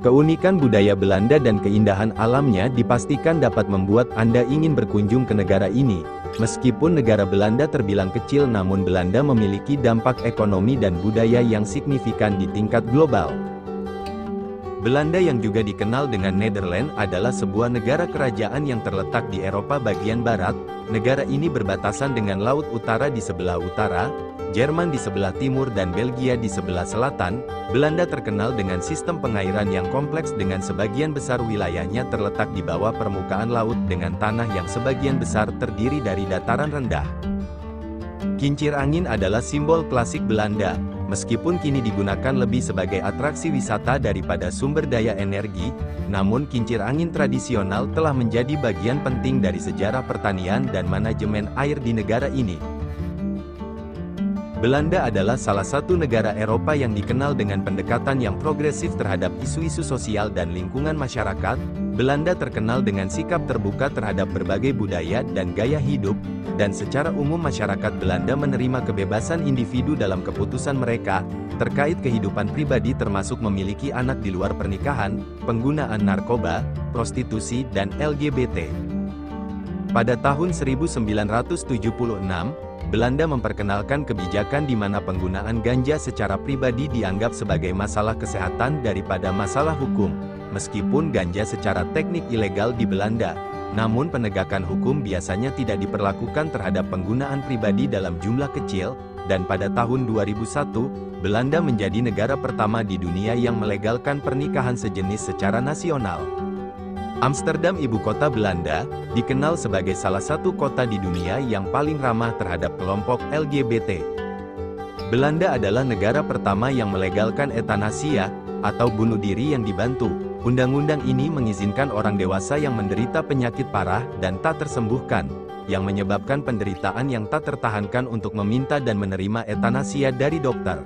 Keunikan budaya Belanda dan keindahan alamnya dipastikan dapat membuat Anda ingin berkunjung ke negara ini. Meskipun negara Belanda terbilang kecil, namun Belanda memiliki dampak ekonomi dan budaya yang signifikan di tingkat global. Belanda yang juga dikenal dengan Nederland adalah sebuah negara kerajaan yang terletak di Eropa bagian barat. Negara ini berbatasan dengan Laut Utara di sebelah utara, Jerman di sebelah timur dan Belgia di sebelah selatan. Belanda terkenal dengan sistem pengairan yang kompleks dengan sebagian besar wilayahnya terletak di bawah permukaan laut dengan tanah yang sebagian besar terdiri dari dataran rendah. Kincir angin adalah simbol klasik Belanda. Meskipun kini digunakan lebih sebagai atraksi wisata daripada sumber daya energi, namun kincir angin tradisional telah menjadi bagian penting dari sejarah pertanian dan manajemen air di negara ini. Belanda adalah salah satu negara Eropa yang dikenal dengan pendekatan yang progresif terhadap isu-isu sosial dan lingkungan masyarakat. Belanda terkenal dengan sikap terbuka terhadap berbagai budaya dan gaya hidup, dan secara umum masyarakat Belanda menerima kebebasan individu dalam keputusan mereka, terkait kehidupan pribadi termasuk memiliki anak di luar pernikahan, penggunaan narkoba, prostitusi dan LGBT. Pada tahun 1976, Belanda memperkenalkan kebijakan di mana penggunaan ganja secara pribadi dianggap sebagai masalah kesehatan daripada masalah hukum. Meskipun ganja secara teknik ilegal di Belanda, namun penegakan hukum biasanya tidak diperlakukan terhadap penggunaan pribadi dalam jumlah kecil, dan pada tahun 2001, Belanda menjadi negara pertama di dunia yang melegalkan pernikahan sejenis secara nasional. Amsterdam, ibu kota Belanda, dikenal sebagai salah satu kota di dunia yang paling ramah terhadap kelompok LGBT. Belanda adalah negara pertama yang melegalkan eutanasia, atau bunuh diri yang dibantu. Undang-undang ini mengizinkan orang dewasa yang menderita penyakit parah dan tak tersembuhkan, yang menyebabkan penderitaan yang tak tertahankan untuk meminta dan menerima eutanasia dari dokter.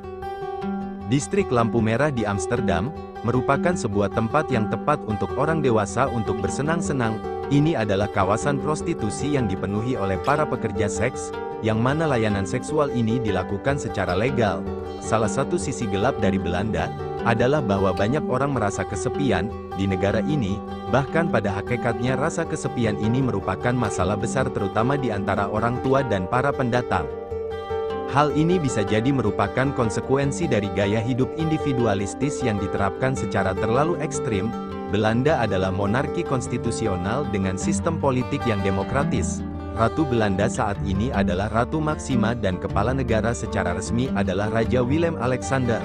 Distrik lampu merah di Amsterdam merupakan sebuah tempat yang tepat untuk orang dewasa untuk bersenang-senang. Ini adalah kawasan prostitusi yang dipenuhi oleh para pekerja seks, yang mana layanan seksual ini dilakukan secara legal. Salah satu sisi gelap dari Belanda adalah bahwa banyak orang merasa kesepian di negara ini. Bahkan pada hakikatnya rasa kesepian ini merupakan masalah besar terutama di antara orang tua dan para pendatang. Hal ini bisa jadi merupakan konsekuensi dari gaya hidup individualistis yang diterapkan secara terlalu ekstrim. Belanda adalah monarki konstitusional dengan sistem politik yang demokratis. Ratu Belanda saat ini adalah Ratu Maxima dan kepala negara secara resmi adalah Raja Willem-Alexander.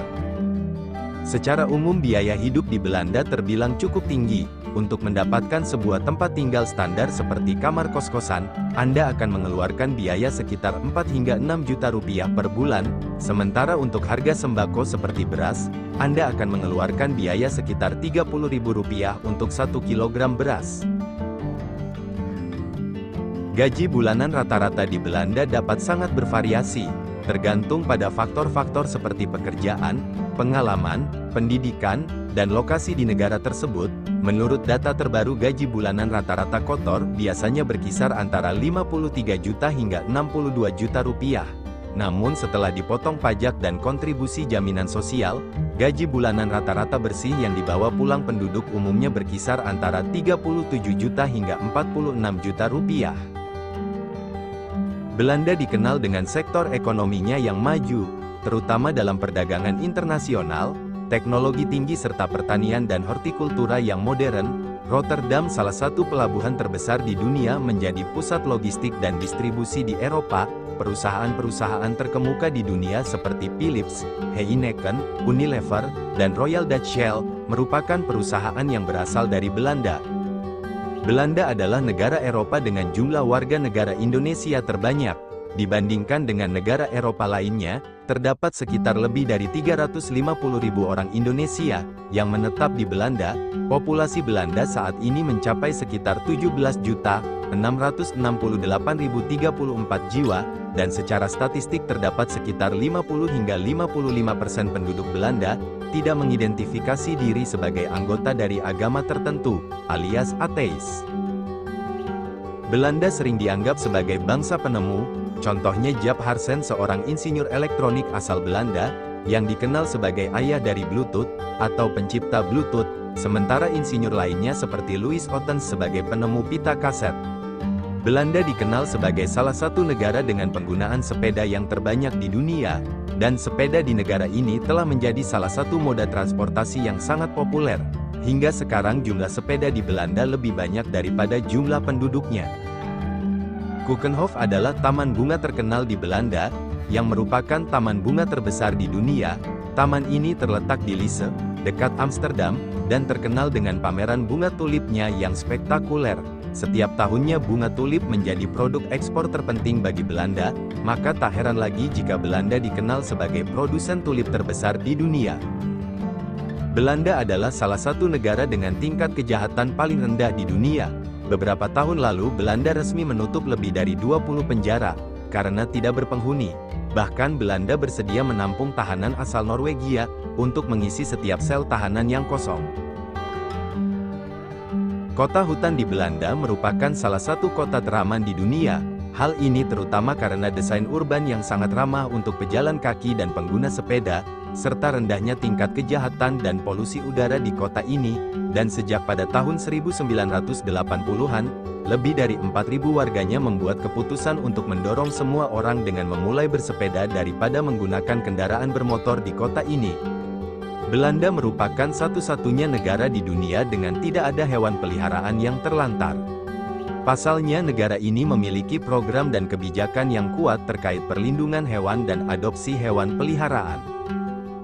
Secara umum biaya hidup di Belanda terbilang cukup tinggi. Untuk mendapatkan sebuah tempat tinggal standar seperti kamar kos-kosan, Anda akan mengeluarkan biaya sekitar 4 hingga 6 juta rupiah per bulan, sementara untuk harga sembako seperti beras, Anda akan mengeluarkan biaya sekitar 30.000 rupiah untuk 1 kilogram beras. Gaji bulanan rata-rata di Belanda dapat sangat bervariasi, tergantung pada faktor-faktor seperti pekerjaan, pengalaman, pendidikan, dan lokasi di negara tersebut. Menurut data terbaru, gaji bulanan rata-rata kotor biasanya berkisar antara 53 juta hingga 62 juta rupiah. Namun setelah dipotong pajak dan kontribusi jaminan sosial, gaji bulanan rata-rata bersih yang dibawa pulang penduduk umumnya berkisar antara 37 juta hingga 46 juta rupiah. Belanda dikenal dengan sektor ekonominya yang maju, terutama dalam perdagangan internasional, teknologi tinggi serta pertanian dan hortikultura yang modern. Rotterdam, salah satu pelabuhan terbesar di dunia, menjadi pusat logistik dan distribusi di Eropa. Perusahaan-perusahaan terkemuka di dunia seperti Philips, Heineken, Unilever, dan Royal Dutch Shell merupakan perusahaan yang berasal dari Belanda. Belanda adalah negara Eropa dengan jumlah warga negara Indonesia terbanyak. Dibandingkan dengan negara Eropa lainnya, terdapat sekitar lebih dari 350.000 orang Indonesia yang menetap di Belanda. Populasi Belanda saat ini mencapai sekitar 17.668.034 jiwa, dan secara statistik terdapat sekitar 50 hingga 55% penduduk Belanda tidak mengidentifikasi diri sebagai anggota dari agama tertentu, alias ateis. Belanda sering dianggap sebagai bangsa penemu. Contohnya Jaap Harsen, seorang insinyur elektronik asal Belanda, yang dikenal sebagai ayah dari Bluetooth, atau pencipta Bluetooth, sementara insinyur lainnya seperti Louis Ottens sebagai penemu pita kaset. Belanda dikenal sebagai salah satu negara dengan penggunaan sepeda yang terbanyak di dunia, dan sepeda di negara ini telah menjadi salah satu moda transportasi yang sangat populer. Hingga sekarang jumlah sepeda di Belanda lebih banyak daripada jumlah penduduknya. Keukenhof adalah taman bunga terkenal di Belanda, yang merupakan taman bunga terbesar di dunia. Taman ini terletak di Lisse, dekat Amsterdam, dan terkenal dengan pameran bunga tulipnya yang spektakuler. Setiap tahunnya bunga tulip menjadi produk ekspor terpenting bagi Belanda, maka tak heran lagi jika Belanda dikenal sebagai produsen tulip terbesar di dunia. Belanda adalah salah satu negara dengan tingkat kejahatan paling rendah di dunia. Beberapa tahun lalu Belanda resmi menutup lebih dari 20 penjara, karena tidak berpenghuni. Bahkan Belanda bersedia menampung tahanan asal Norwegia, untuk mengisi setiap sel tahanan yang kosong. Kota hutan di Belanda merupakan salah satu kota teraman di dunia. Hal ini terutama karena desain urban yang sangat ramah untuk pejalan kaki dan pengguna sepeda, serta rendahnya tingkat kejahatan dan polusi udara di kota ini, dan sejak pada tahun 1980-an, lebih dari 4.000 warganya membuat keputusan untuk mendorong semua orang dengan memulai bersepeda daripada menggunakan kendaraan bermotor di kota ini. Belanda merupakan satu-satunya negara di dunia dengan tidak ada hewan peliharaan yang terlantar. Pasalnya negara ini memiliki program dan kebijakan yang kuat terkait perlindungan hewan dan adopsi hewan peliharaan.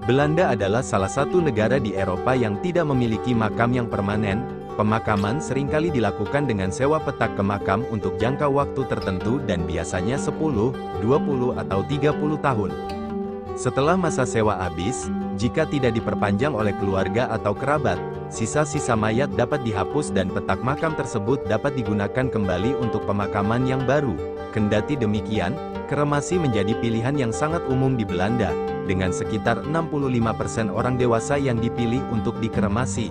Belanda adalah salah satu negara di Eropa yang tidak memiliki makam yang permanen. Pemakaman seringkali dilakukan dengan sewa petak ke makam untuk jangka waktu tertentu dan biasanya 10, 20 atau 30 tahun. Setelah masa sewa habis, jika tidak diperpanjang oleh keluarga atau kerabat, sisa-sisa mayat dapat dihapus dan petak makam tersebut dapat digunakan kembali untuk pemakaman yang baru. Kendati demikian, kremasi menjadi pilihan yang sangat umum di Belanda, dengan sekitar 65% orang dewasa yang dipilih untuk dikremasi.